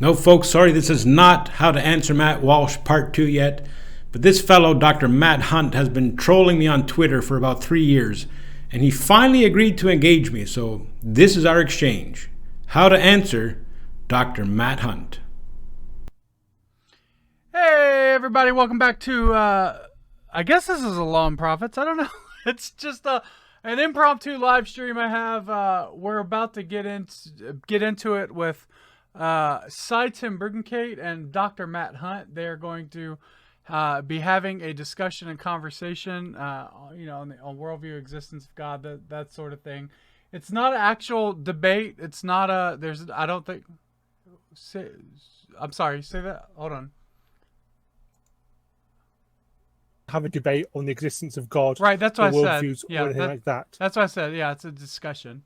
No, folks, sorry, this is not How to Answer Matt Walsh Part 2 yet, but this fellow, Dr. Matt Hunt, has been trolling me on Twitter for about 3 years, and he finally agreed to engage me, so this is our exchange. How to Answer Dr. Matt Hunt. Hey, everybody, welcome back to, I guess this is a Law Prophets. I don't know. It's just an impromptu live stream I have. We're about to get into it with Tim Bruggencate and Dr. Matt Hunt. They're going to be having a discussion and conversation, on worldview, existence of God, that sort of thing. It's not an actual debate. It's not I don't think, I'm sorry, say that, hold on. Have a debate on the existence of God, right? That's what I said. Yeah, or anything like that. That's what I said. Yeah, it's a discussion,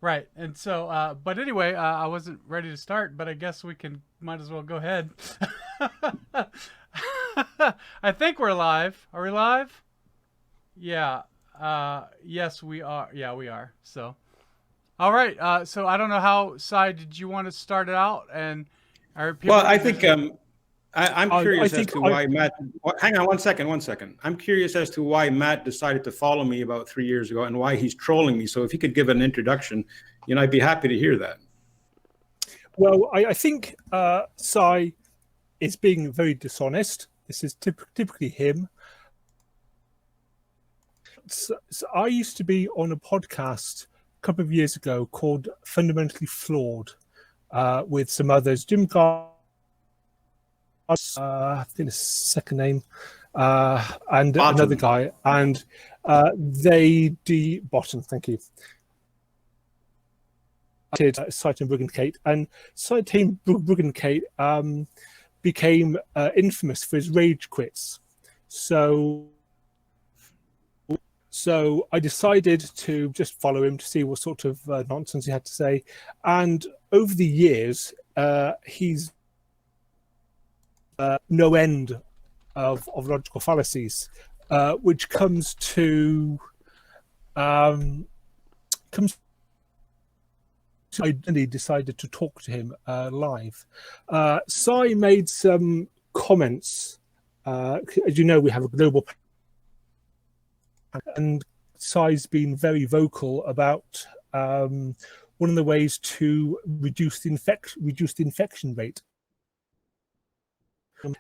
right? And so, but anyway, I wasn't ready to start, but I guess might as well go ahead. I think we're live. Are we live? Yeah. Yes, we are. Yeah, we are. So, all right. So I don't know how. Cy, did you want to start it out? And I think. I'm curious as to why Matt. Hang on 1 second. I'm curious as to why Matt decided to follow me about 3 years ago and why he's trolling me. So if he could give an introduction, I'd be happy to hear that. Well, I think Cy is being very dishonest. This is typically him. So I used to be on a podcast a couple of years ago called Fundamentally Flawed with some others. Jim Gar. I think his second name, and Bottom. Another guy, and Bottom. Thank you. Tim Bruggencate, and Tim Bruggencate became infamous for his rage quits. So I decided to just follow him to see what sort of nonsense he had to say, and over the years, he's no end of logical fallacies, which comes to I decided to talk to him live. Cy made some comments. As you know, we have a global, and Cy's been very vocal about one of the ways to reduce the infection rate. Hey,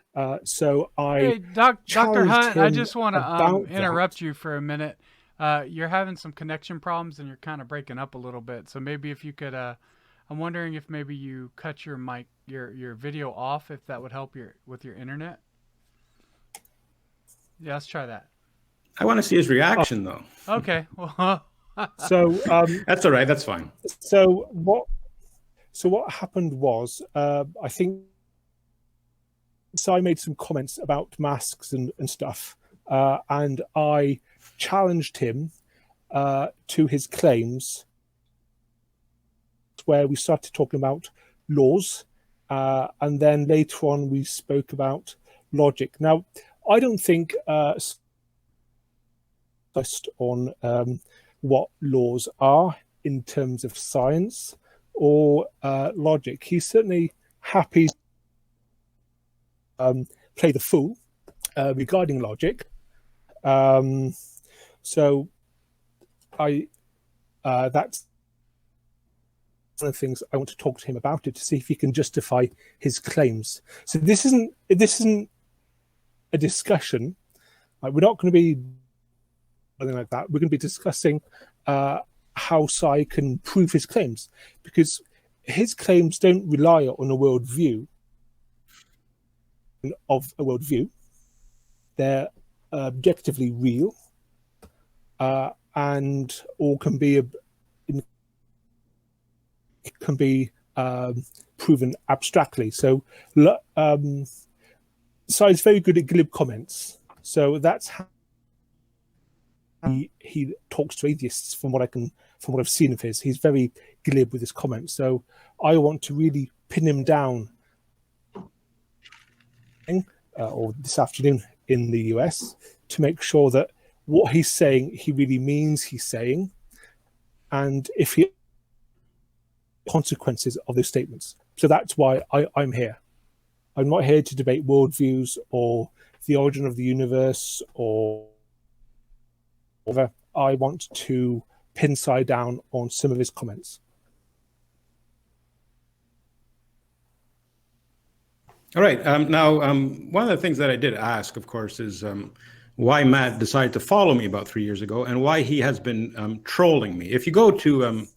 Dr. Hunt, I just want to interrupt you for a minute. You're having some connection problems and you're kind of breaking up a little bit. So maybe if you could, I'm wondering if maybe you cut your mic, your video off, if that would help with your internet. Yeah, let's try that. I want to see his reaction though. Okay. Well, so that's all right. That's fine. So what happened was, I think, so I made some comments about masks and stuff, and I challenged him to his claims, where we started talking about laws, and then later on we spoke about logic. Now, I don't think on what laws are in terms of science or logic. He's certainly happy play the fool regarding logic. So that's one of the things I want to talk to him about it, to see if he can justify his claims. So this isn't a discussion. We're not going to be anything like that. We're going to be discussing how Cy can prove his claims, because his claims don't rely on a worldview. Of a worldview, they're objectively real, and all can be proven abstractly. So, Cy's very good at glib comments. So that's how he talks to atheists. From what I've seen of his, he's very glib with his comments. So I want to really pin him down. Or this afternoon in the US, to make sure that what he's saying he really means he's saying, and if he consequences of those statements. So that's why I'm here. I'm not here to debate worldviews or the origin of the universe or whatever. I want to pin Cy down on some of his comments. All right. Now, one of the things that I did ask, of course, is why Matt decided to follow me about 3 years ago and why he has been trolling me. If you go to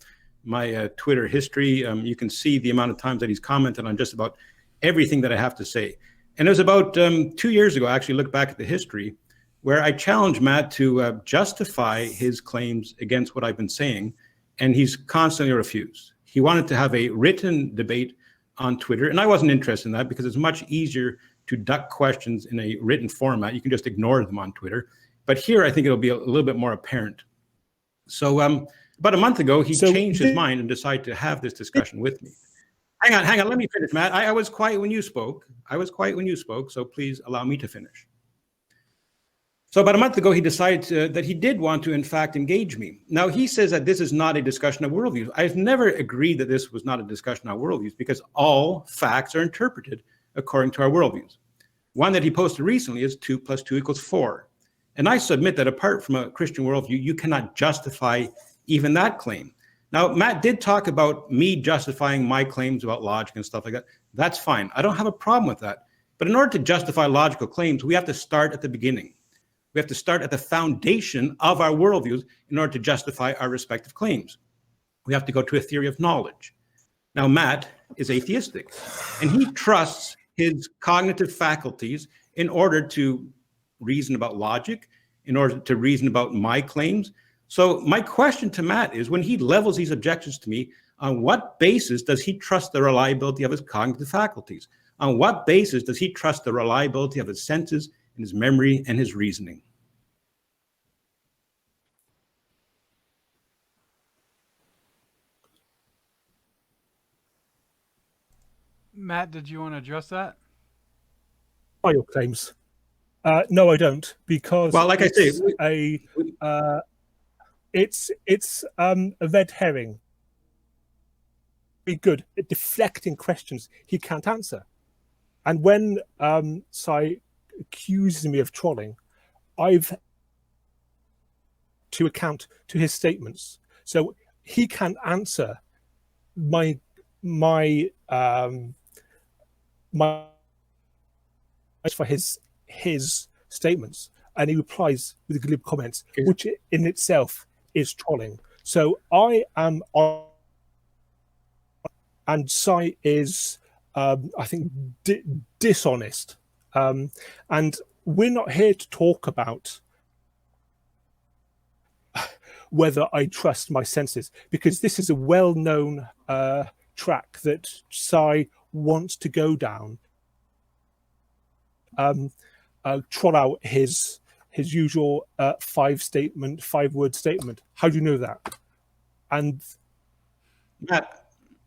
my Twitter history, you can see the amount of times that he's commented on just about everything that I have to say. And it was about 2 years ago, I actually looked back at the history, where I challenged Matt to justify his claims against what I've been saying, and he's constantly refused. He wanted to have a written debate on Twitter, and I wasn't interested in that because it's much easier to duck questions in a written format. You can just ignore them on Twitter. But here, I think it'll be a little bit more apparent. So about a month ago, he changed his mind and decided to have this discussion with me. Hang on, let me finish, Matt. I was quiet when you spoke. So please allow me to finish. So about a month ago, he decided that he did want to, in fact, engage me. Now, he says that this is not a discussion of worldviews. I've never agreed that this was not a discussion of worldviews because all facts are interpreted according to our worldviews. One that he posted recently is 2 + 2 = 4. And I submit that apart from a Christian worldview, you cannot justify even that claim. Now, Matt did talk about me justifying my claims about logic and stuff like that. That's fine. I don't have a problem with that. But in order to justify logical claims, we have to start at the beginning. We have to start at the foundation of our worldviews in order to justify our respective claims. We have to go to a theory of knowledge. Now, Matt is atheistic, and he trusts his cognitive faculties in order to reason about logic, in order to reason about my claims. So my question to Matt is, when he levels these objections to me, on what basis does he trust the reliability of his cognitive faculties? On what basis does he trust the reliability of his senses and his memory and his reasoning? Matt, did you want to address that? By your claims. No, I don't, because well, like I say, it's a red herring. Be good at deflecting questions he can't answer. And when Cy accuses me of trolling, I've to account to his statements, so he can't answer my for his statements, and he replies with glib comments, which in itself is trolling. So I am on, and Cy is, I think, dishonest. And we're not here to talk about whether I trust my senses, because this is a well-known track that Cy wants to go down. Trot out his usual 5-word statement. How do you know that? And Matt,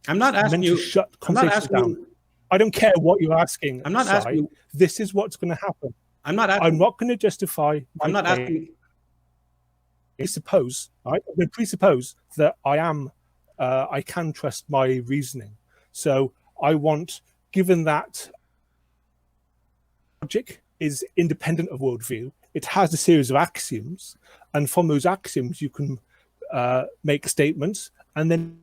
I'm not asking you. Shut conversations down. I don't care what you're asking. I'm not asking you. This is what's going to happen. I'm not going to justify. I'm not asking. Presuppose. Right? I'm going to presuppose that I can trust my reasoning. So I want, given that logic is independent of worldview, it has a series of axioms, and from those axioms you can make statements, and then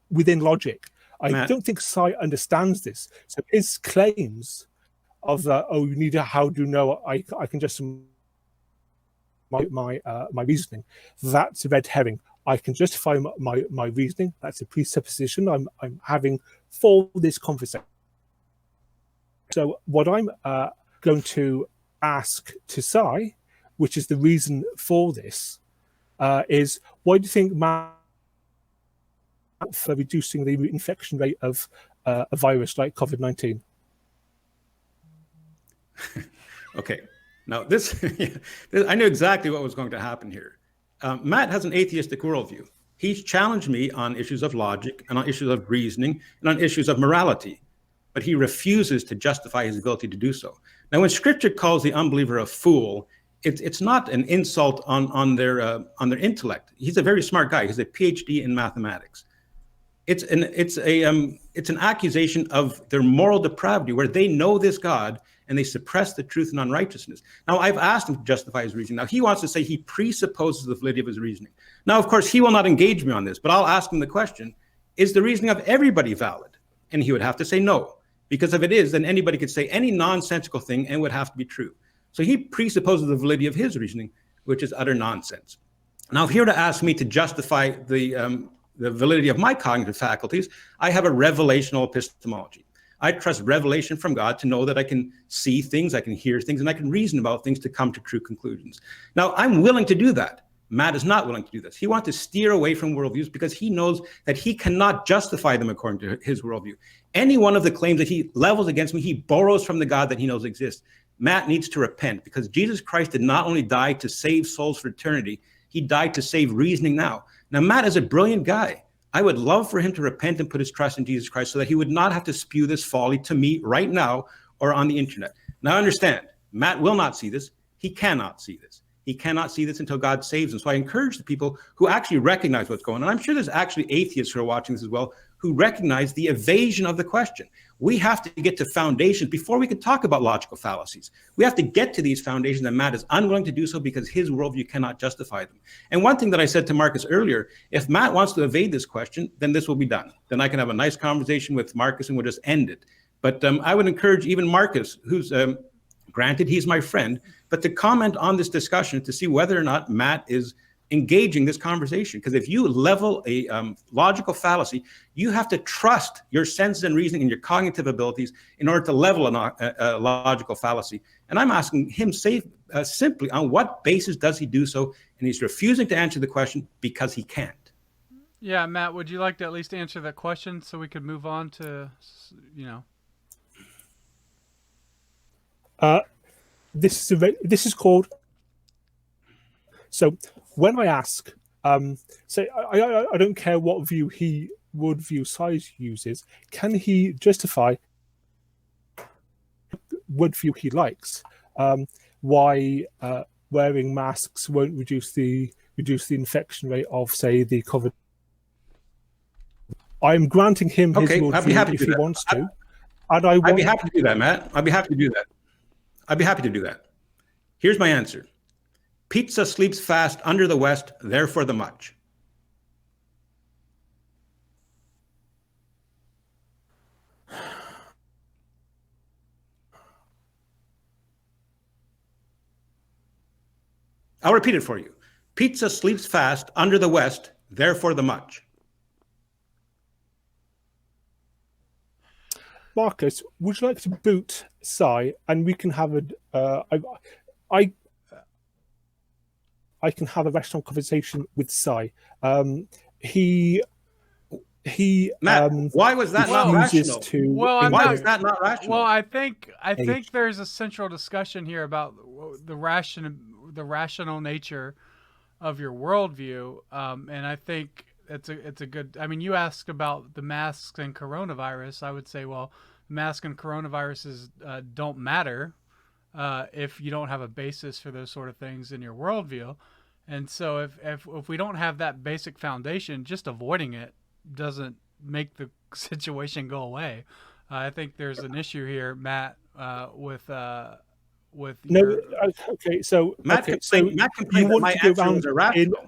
within logic. I don't think Cy understands this. So his claims of that, you need how do you know I can just my reasoning, that's a red herring. I can justify my reasoning. That's a presupposition I'm having for this conversation. So what I'm going to ask to Cy, which is the reason for this, is why do you think Matt for reducing the infection rate of a virus like COVID-19? Okay. Now, this I knew exactly what was going to happen here. Matt has an atheistic worldview. He's challenged me on issues of logic and on issues of reasoning and on issues of morality, but he refuses to justify his ability to do so. Now, when Scripture calls the unbeliever a fool, it's not an insult on their intellect. He's a very smart guy. He's a PhD in mathematics. It's an accusation of their moral depravity, where they know this God and they suppress the truth and unrighteousness. Now, I've asked him to justify his reasoning. Now, he wants to say he presupposes the validity of his reasoning. Now, of course, he will not engage me on this, but I'll ask him the question: is the reasoning of everybody valid? And he would have to say no, because if it is, then anybody could say any nonsensical thing and it would have to be true. So he presupposes the validity of his reasoning, which is utter nonsense. Now, if he were to ask me to justify the validity of my cognitive faculties, I have a revelational epistemology. I trust revelation from God to know that I can see things, I can hear things, and I can reason about things to come to true conclusions. Now, I'm willing to do that. Matt is not willing to do this. He wants to steer away from worldviews because he knows that he cannot justify them according to his worldview. Any one of the claims that he levels against me, he borrows from the God that he knows exists. Matt needs to repent, because Jesus Christ did not only die to save souls for eternity, he died to save reasoning now. Now, Matt is a brilliant guy. I would love for him to repent and put his trust in Jesus Christ so that he would not have to spew this folly to me right now or on the internet. Now, understand, Matt will not see this. He cannot see this. He cannot see this until God saves him. So I encourage the people who actually recognize what's going on. And I'm sure there's actually atheists who are watching this as well, who recognize the evasion of the question. We have to get to foundations before we can talk about logical fallacies. We have to get to these foundations, and Matt is unwilling to do so because his worldview cannot justify them. And one thing that I said to Marcus earlier, if Matt wants to evade this question, then this will be done. Then I can have a nice conversation with Marcus and we'll just end it. But I would encourage even Marcus, who's granted he's my friend, but to comment on this discussion to see whether or not Matt is engaging this conversation. Because if you level a logical fallacy, you have to trust your senses and reasoning and your cognitive abilities in order to level a logical fallacy. And I'm asking him simply, on what basis does he do so? And he's refusing to answer the question because he can't. Yeah, Matt, would you like to at least answer that question so we could move on to, This is called. So when I ask, say I don't care what view he would view size uses, can he justify what view he likes? Why wearing masks won't reduce the infection rate of, say, the COVID? I'm granting him his worldview if he wants to, and I'd be happy to do that, Matt. I'd be happy to do that. I'd be happy to do that. Here's my answer. Pizza sleeps fast under the West, therefore the much. I'll repeat it for you. Pizza sleeps fast under the West, therefore the much. Marcus, would you like to boot Sai, and we can have I can have a rational conversation with Sai. Matt, why was that not rational? Why is that not rational? Well, I think there's a central discussion here about the rational nature of your worldview, and I think it's a good. I mean, you asked about the masks and coronavirus. I would say, well, masks and coronaviruses don't matter if you don't have a basis for those sort of things in your worldview. And so if we don't have that basic foundation, just avoiding it doesn't make the situation go away. I think there's an issue here, Matt, with no. Your... Okay, so Matt okay, complained that my answer was irrational.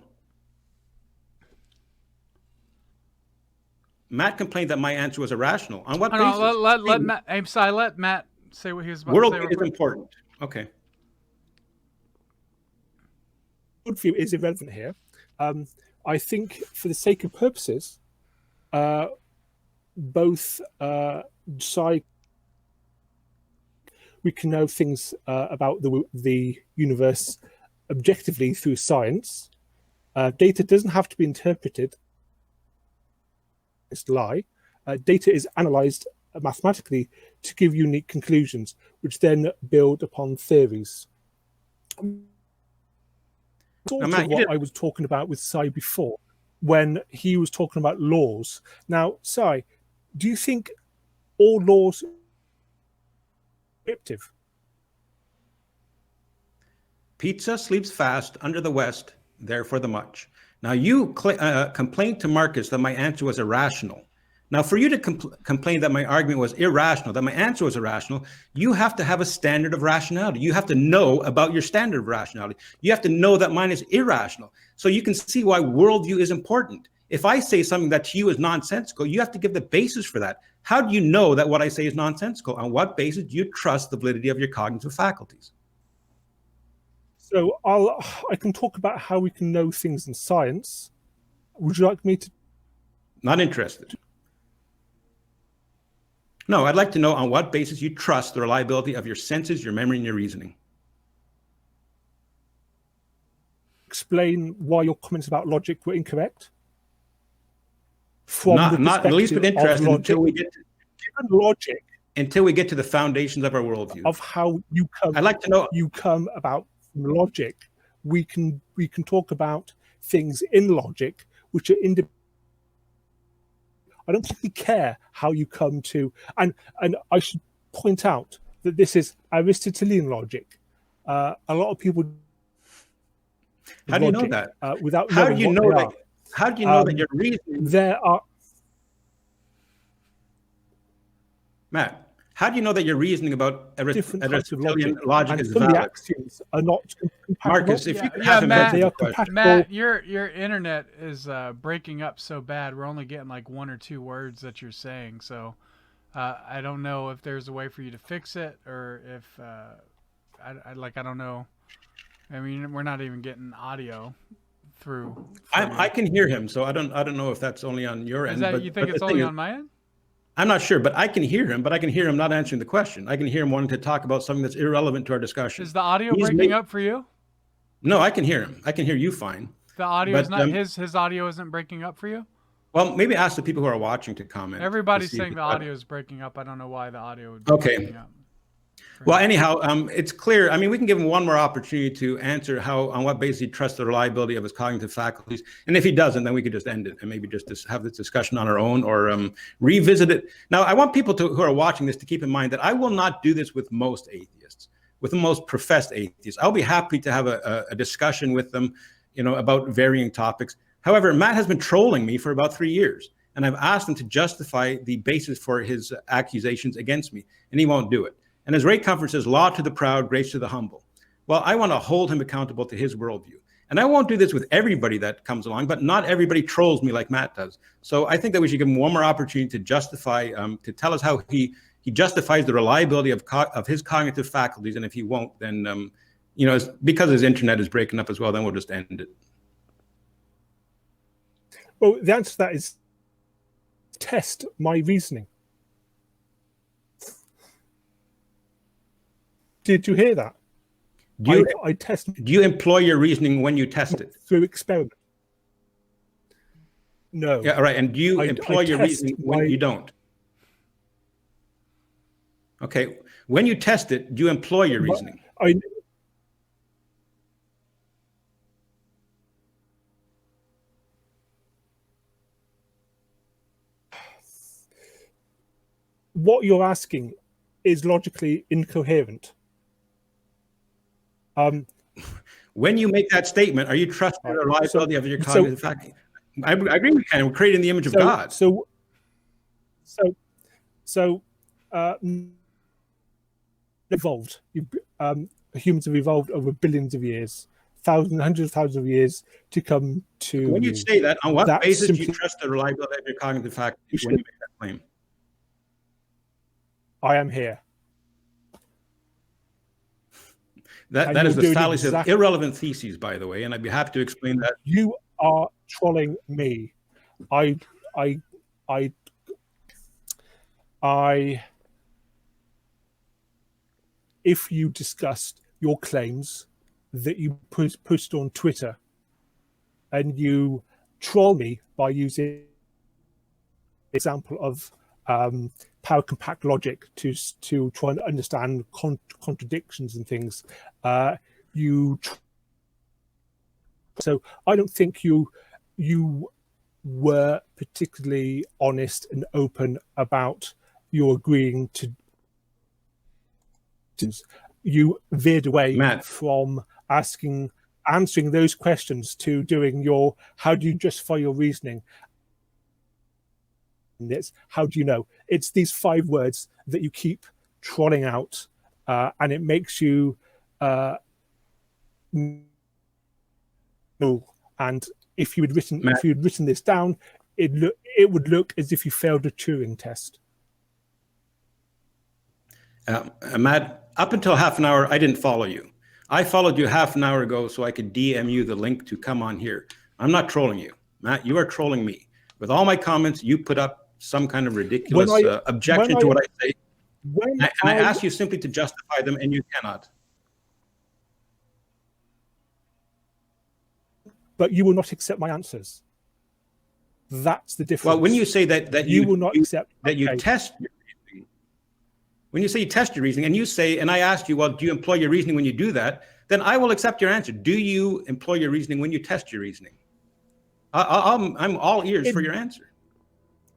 Matt complained that my answer was irrational. On what basis? Let Matt. I'm sorry. Let Matt say what he was about to say. Worldview is important. Okay. Worldview is irrelevant here. I think, for the sake of purposes, both we can know things about the universe objectively through science. Data doesn't have to be interpreted. It's lie. Data is analyzed mathematically to give unique conclusions, which then build upon theories. What I was talking about with Sai before, when he was talking about laws. Now, Sai, do you think all laws are descriptive? Pizza sleeps fast under the West, therefore the much. Now, you complained to Marcus that my answer was irrational. Now, for you to complain that my argument was irrational, that my answer was irrational, you have to have a standard of rationality. You have to know about your standard of rationality. You have to know that mine is irrational. So you can see why worldview is important. If I say something that to you is nonsensical, you have to give the basis for that. How do you know that what I say is nonsensical? On what basis do you trust the validity of your cognitive faculties? So I can talk about how we can know things in science. Would you like me to? Not interested. No, I'd like to know on what basis you trust the reliability of your senses, your memory, and your reasoning. Explain why your comments about logic were incorrect. From not the least bit interested until we get to logic. Until we get to the foundations of our worldview. Of how you come. I'd like to know. You come about logic. We can talk about things in logic which are independent. I don't particularly care how you come to, and I should point out that this is Aristotelian logic. A lot of people. How do you know that? Without how do you know that? How do you know that your reasoning? There are. Matt, how do you know that your reasoning about Aristotelian logic is some valid? Of the axioms are not compatible. Marcus, if you have Matt, your internet is breaking up so bad. We're only getting like 1 or 2 words that you're saying. So I don't know if there's a way for you to fix it, or if I don't know. I mean, we're not even getting audio through. I can hear him, so I don't know if that's only on your end. You think it's only on my end? I'm not sure, but I can hear him. But I can hear him not answering the question. I can hear him wanting to talk about something that's irrelevant to our discussion. Is the audio breaking up for you? No, I can hear him. I can hear you fine. The audio is not his audio isn't breaking up for you? Well, maybe ask the people who are watching to comment. Everybody's saying the audio is breaking up. I don't know why the audio would be breaking up. Well, anyhow, it's clear. I mean, we can give him one more opportunity to answer on what basis he trusts the reliability of his cognitive faculties. And if he doesn't, then we could just end it and maybe just have this discussion on our own, or revisit it. Now, I want people who are watching this to keep in mind that I will not do this with most atheists, with the most professed atheists. I'll be happy to have a discussion with them, about varying topics. However, Matt has been trolling me for about 3 years, and I've asked him to justify the basis for his accusations against me, and he won't do it. And as Ray Comfort says, law to the proud, grace to the humble. Well, I want to hold him accountable to his worldview. And I won't do this with everybody that comes along, but not everybody trolls me like Matt does. So I think that we should give him one more opportunity to justify, to tell us how he justifies the reliability of his cognitive faculties. And if he won't, then, because his internet is breaking up as well, then we'll just end it. Well, the answer to that is test my reasoning. Did you hear that? Do you employ your reasoning when you test it? Through experiment. No. Yeah, all right. And do you employ your reasoning when you don't? Okay. When you test it, do you employ your reasoning? What you're asking is logically incoherent. When you make that statement, are you trusting the reliability of your cognitive faculty? I agree with you. We're creating the image of God. Evolved. Humans have evolved over billions of years, thousands, hundreds of thousands of years to come to. When you say that, on what basis do you trust the reliability of your cognitive faculty when you make that claim? I am here. That is the fallacy of irrelevant theses, by the way, and I'd be happy to explain that. You are trolling me. If you discussed your claims that you posted on Twitter, and you troll me by using example of power compact logic to try and understand contradictions and things, so I don't think you were particularly honest and open about your agreeing to. You veered away, Matt, from answering those questions to doing your how do you justify your reasoning. It's how do you know? It's these 5 words that you keep trotting out, and it makes you and if you had written this down, it would look as if you failed a Turing test. Matt, up until half an hour, I didn't follow you. I followed you half an hour ago so I could DM you the link to come on here. I'm not trolling you, Matt. You are trolling me. With all my comments, you put up some kind of ridiculous objection to what I say. And I ask you simply to justify them, and you cannot. But you will not accept my answers. That's the difference. Well, when you say that you will not accept that you test your reasoning, when you say you test your reasoning, and you say, and I asked you, well, do you employ your reasoning when you do that? Then I will accept your answer. Do you employ your reasoning when you test your reasoning? I'm all ears for your answer.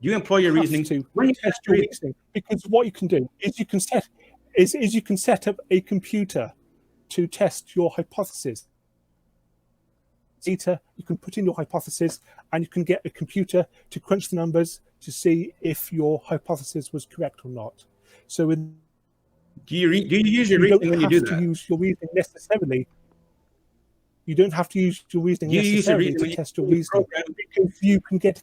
Do you employ your reasoning when you test your reasoning? Because what you can do is you can set up a computer to test your hypothesis. You can put in your hypothesis, and you can get a computer to crunch the numbers to see if your hypothesis was correct or not. So, do you use your reasoning when you do that? You don't have to use your reasoning necessarily. You don't have to use your reasoning necessarily to test your reasoning, because you can get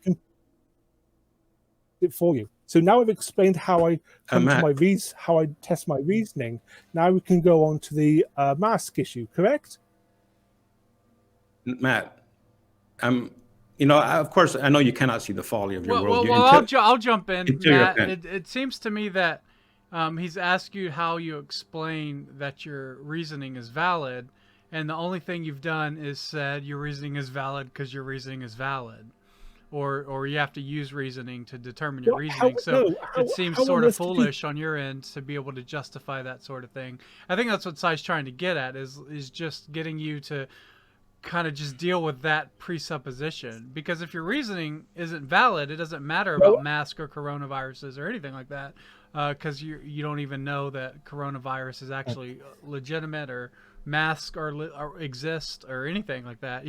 it for you. So now I've explained how I come to how I test my reasoning. Now we can go on to the mask issue. Correct? Matt, of course, I know you cannot see the folly of your world. I'll jump in, Matt. It seems to me that he's asked you how you explain that your reasoning is valid, and the only thing you've done is said your reasoning is valid because your reasoning is valid, or you have to use reasoning to determine your reasoning. It seems sort of foolish on your end to be able to justify that sort of thing. I think that's what Sai's trying to get at, is just getting you to kind of just deal with that presupposition, because if your reasoning isn't valid, it doesn't matter about masks or coronaviruses or anything like that, because you don't even know that coronavirus is actually legitimate, or masks or exist or anything like that,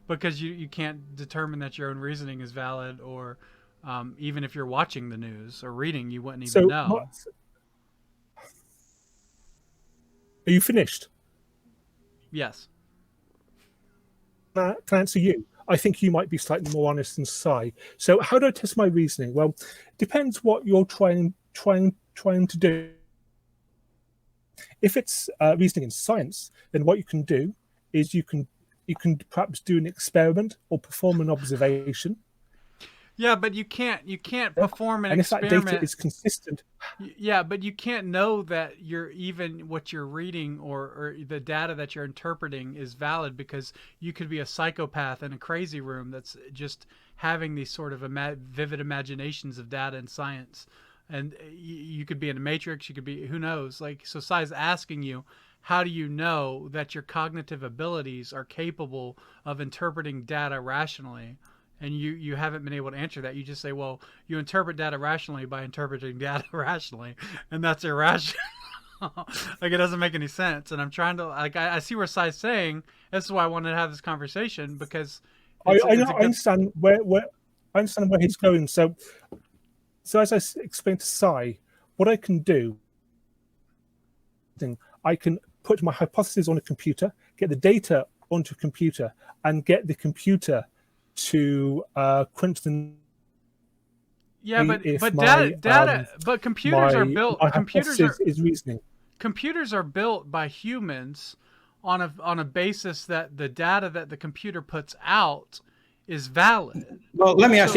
because you can't determine that your own reasoning is valid, or even if you're watching the news or reading, you wouldn't even know. Are you finished? Yes. Can I answer you? I think you might be slightly more honest than Sai. So how do I test my reasoning? Well, depends what you're trying to do. If it's reasoning in science, then what you can do is you can perhaps do an experiment or perform an observation. Yeah, but you can't perform an experiment. And if that data is consistent. Yeah, but you can't know that what you're reading or the data that you're interpreting is valid, because you could be a psychopath in a crazy room that's just having these sort of vivid imaginations of data and science. And you could be in a matrix, you could be, who knows? So Sai's asking you, how do you know that your cognitive abilities are capable of interpreting data rationally? And you haven't been able to answer that. You just say, well, you interpret data rationally by interpreting data rationally, and that's irrational. It doesn't make any sense. And I'm trying to, I see where Sai's saying. This is why I wanted to have this conversation, because I understand where he's going. So as I explained to Sai, what I can do, I can put my hypothesis on a computer, get the data onto a computer, and get the computer to crunch the. Yeah, but computers are built. Computers are built by humans on a basis that the data that the computer puts out is valid. Well, let me ask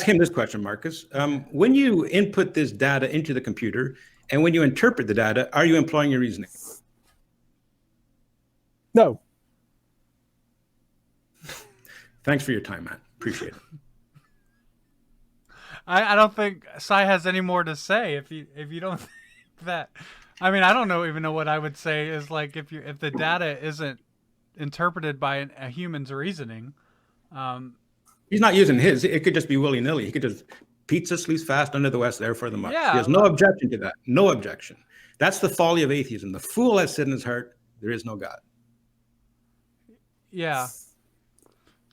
him this question, Marcus. When you input this data into the computer and when you interpret the data, are you employing your reasoning? No. Thanks for your time, Matt. Appreciate it. I don't think Sai has any more to say if you don't think that. I mean, I don't even know what I would say is if the data isn't interpreted by a human's reasoning. He's not using his. It could just be willy-nilly. He could just pizza sleeps fast under the west, therefore the much. Yeah, he has no objection to that. No objection. That's the folly of atheism. The fool has said in his heart, there is no God. Yeah.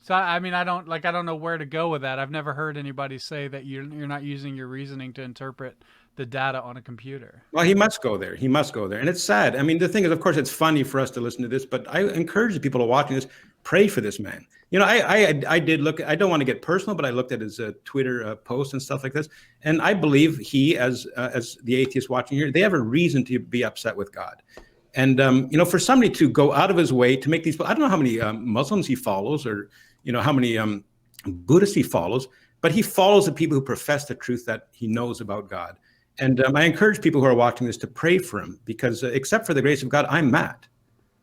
So I mean, I don't know where to go with that. I've never heard anybody say that you're not using your reasoning to interpret the data on a computer. Well, he must go there. He must go there. And it's sad. I mean, the thing is, of course, it's funny for us to listen to this, but I encourage the people who are watching this, pray for this man. You know, I did look, I don't want to get personal, but I looked at his Twitter posts and stuff like this. And I believe he, as the atheist watching here, they have a reason to be upset with God. And, you know, for somebody to go out of his way to make these, I don't know how many Muslims he follows, or, you know, how many Buddhists he follows, but he follows the people who profess the truth that he knows about God. And I encourage people who are watching this to pray for him, because except for the grace of God, I'm Matt.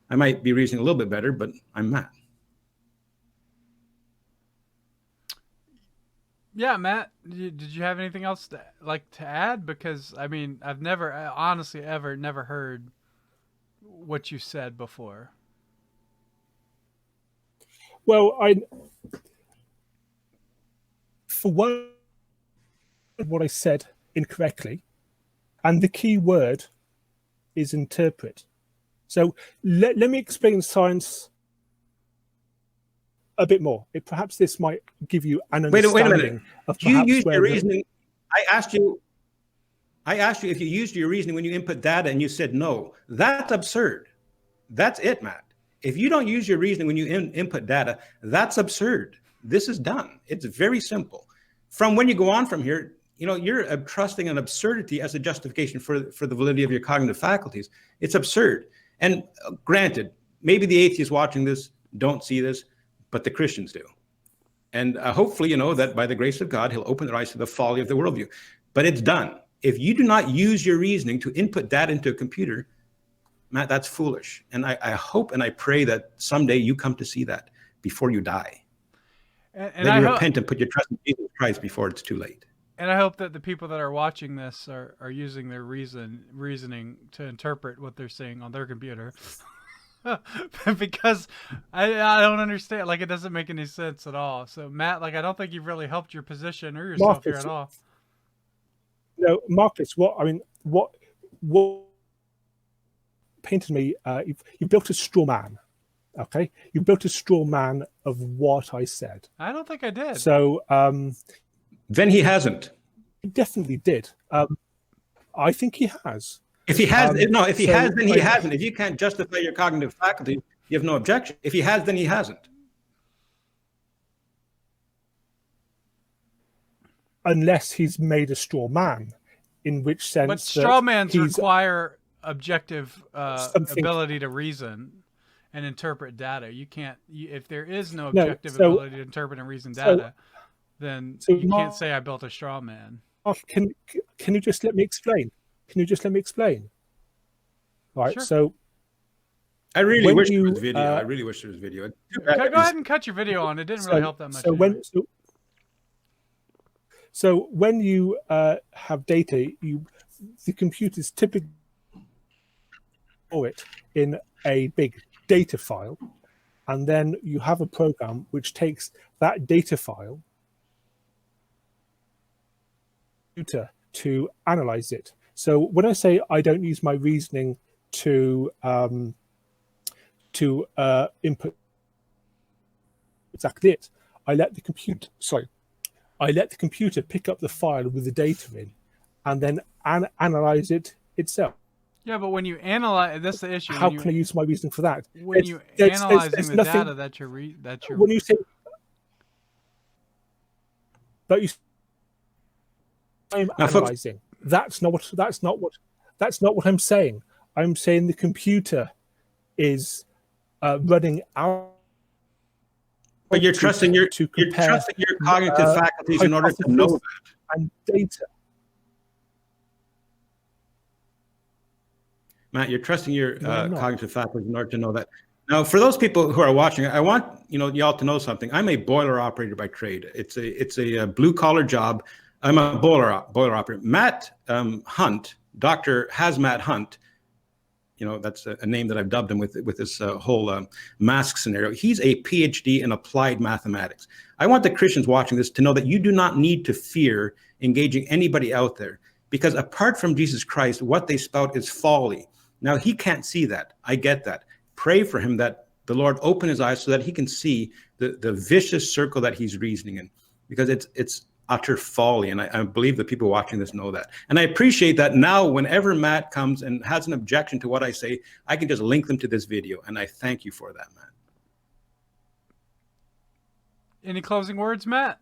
I might be reasoning a little bit better, but I'm Matt. Yeah, Matt, did you have anything else to add? Because I mean, I've never honestly never heard what you said before. Well, for one, what I said incorrectly, and the key word is interpret. So let me explain science a bit more. Perhaps this might give you an understanding. Wait a minute. Of you used your reasoning. I asked you if you used your reasoning when you input data, and you said no. That's absurd. That's it, Matt. If you don't use your reasoning when you input data, that's absurd. This is done. It's very simple. From when you go on from here, you know, you're trusting an absurdity as a justification for the validity of your cognitive faculties. It's absurd. And granted, maybe the atheists watching this don't see this, but the Christians do. And hopefully, you know, that by the grace of God, he'll open their eyes to the folly of the worldview. But it's done. If you do not use your reasoning to input data into a computer, Matt, that's foolish. And I hope and I pray that someday you come to see that before you die. And then you repent and put your trust in Jesus Christ before it's too late. And I hope that the people that are watching this are using their reasoning to interpret what they're seeing on their computer. Because I don't understand. Like, it doesn't make any sense at all. So, Matt, like, I don't think you've really helped your position or yourself here at all. No, Marcus, what painted me, you built a straw man. Okay? You built a straw man of what I said. I don't think I did. So, then he hasn't. He definitely did. I think he has. If he has, if he has, then he hasn't. If you can't justify your cognitive faculty, you have no objection. If he has, then he hasn't. Unless he's made a straw man, in which sense. But straw mans require objective ability to reason and interpret data. You can't, if there is no objective ability to interpret and reason data, then you can't say I built a straw man. Can you just let me explain? Can you just let me explain? All right, sure. So I really wish there was video. I really wish there was video. Go ahead and cut your video on. It didn't really help that much. So when you have data, the computers typically store it in a big data file, and then you have a program which takes that data file to analyze it. So when I say I don't use my reasoning to input exactly it, I let the computer pick up the file with the data in, and then analyze it itself. Yeah, but when you analyze, that's the issue. How can I use my reasoning for that? When you analyzing the data that you're when you say, but you. I'm analyzing. That's not what I'm saying. I'm saying the computer is running out. But you're trusting your cognitive faculties in order to know that. And data. Matt, you're trusting your cognitive faculties in order to know that. Now, for those people who are watching, I want y'all to know something. I'm a boiler operator by trade. It's a blue collar job. I'm a boiler operator. Matt Hunt, Dr. Hazmat Hunt, that's a name that I've dubbed him with this whole mask scenario. He's a PhD in applied mathematics. I want the Christians watching this to know that you do not need to fear engaging anybody out there, because apart from Jesus Christ, what they spout is folly. Now, he can't see that. I get that. Pray for him that the Lord open his eyes so that he can see the vicious circle that he's reasoning in, because it's utter folly. And I believe the people watching this know that. And I appreciate that now whenever Matt comes and has an objection to what I say, I can just link them to this video. And I thank you for that, Matt. Any closing words, Matt?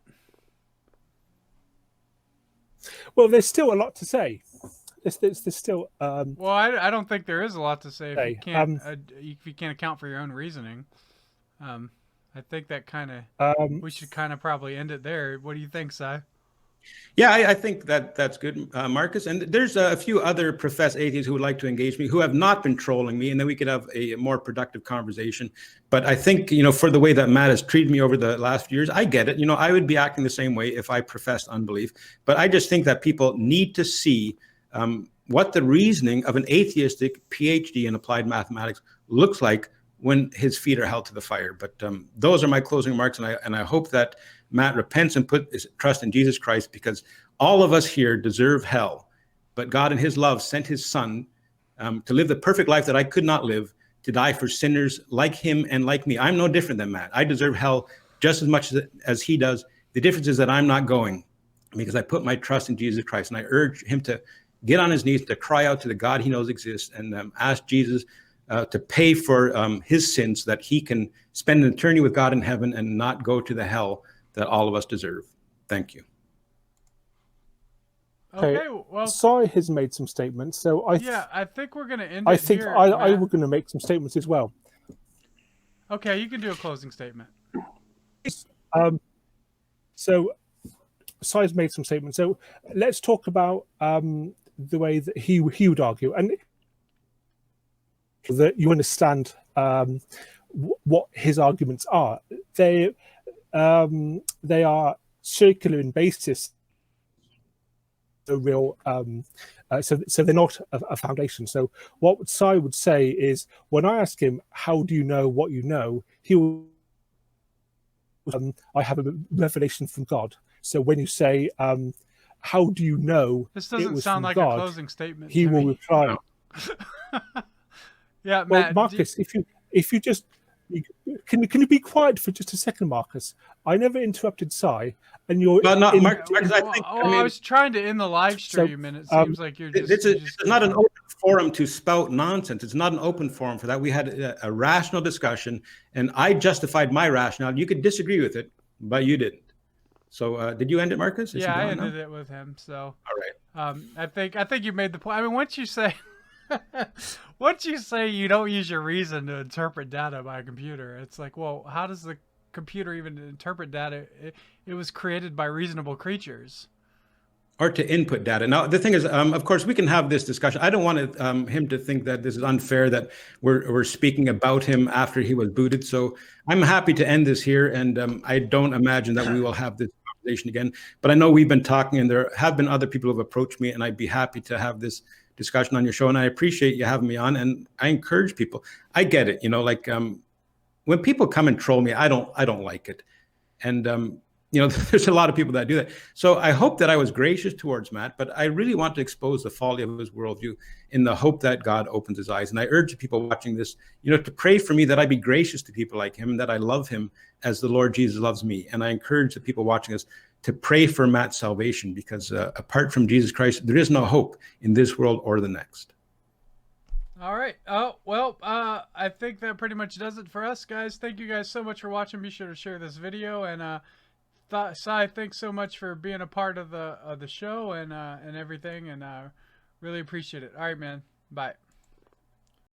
Well, there's still a lot to say. There's still. Well, I don't think there is a lot to say if you can't account for your own reasoning. I think that we should kind of probably end it there. What do you think, Si? Yeah, I think that's good, Marcus. And there's a few other professed atheists who would like to engage me, who have not been trolling me, and then we could have a more productive conversation. But I think, for the way that Matt has treated me over the last few years, I get it. I would be acting the same way if I professed unbelief. But I just think that people need to see what the reasoning of an atheistic PhD in applied mathematics looks like when his feet are held to the fire. But those are my closing remarks, and I hope that Matt repents and put his trust in Jesus Christ, because all of us here deserve hell. But God in his love sent his son to live the perfect life that I could not live, to die for sinners like him and like me. I'm no different than Matt. I deserve hell just as much as he does. The difference is that I'm not going, because I put my trust in Jesus Christ. And I urge him to get on his knees, to cry out to the God he knows exists, and ask Jesus to pay for his sins, so that he can spend an eternity with God in heaven and not go to the hell that all of us deserve. Thank you. Okay, well, Si has made some statements, so I think we're going to end I it think here. I was going to make some statements as well. Okay, you can do a closing statement. So Si's made some statements. So let's talk about the way that he would argue, and that you understand what his arguments are. They are circular in basis. The real so they're not a foundation. So what Si would say is, when I ask him, how do you know what you know, he will I have a revelation from God. So when you say, how do you know this doesn't sound like God, a closing statement, he will reply. Yeah, well, Matt, Marcus, if you just can you be quiet for just a second, Marcus? I never interrupted Si, and you're. Well, not Marcus. I think. I was trying to end the live stream, and it seems like you're just. This is not an open forum to spout nonsense. It's not an open forum for that. We had a rational discussion, and I justified my rationale. You could disagree with it, but you didn't. So, did you end it, Marcus? Yeah, I ended it with him. So. All right. I think you made the point. I mean, once you say. Once you say you don't use your reason to interpret data by a computer, it's like, well, how does the computer even interpret data? It was created by reasonable creatures. Or to input data. Now, the thing is, of course, we can have this discussion. I don't want him to think that this is unfair, that we're speaking about him after he was booted. So I'm happy to end this here, and I don't imagine that we will have this conversation again. But I know we've been talking, and there have been other people who have approached me, and I'd be happy to have this discussion on your show, and I appreciate you having me on. And I encourage people. I get it, like when people come and troll me, I don't like it, and there's a lot of people that do that. So I hope that I was gracious towards Matt, but I really want to expose the folly of his worldview in the hope that God opens his eyes. And I urge people watching this, to pray for me, that I be gracious to people like him, and that I love him as the Lord Jesus loves me. And I encourage the people watching this to pray for Matt's salvation, because apart from Jesus Christ, there is no hope in this world or the next. All right. Oh, well, I think that pretty much does it for us, guys. Thank you guys so much for watching. Be sure to share this video. And Si, thanks so much for being a part of the show and everything. And really appreciate it. All right, man. Bye.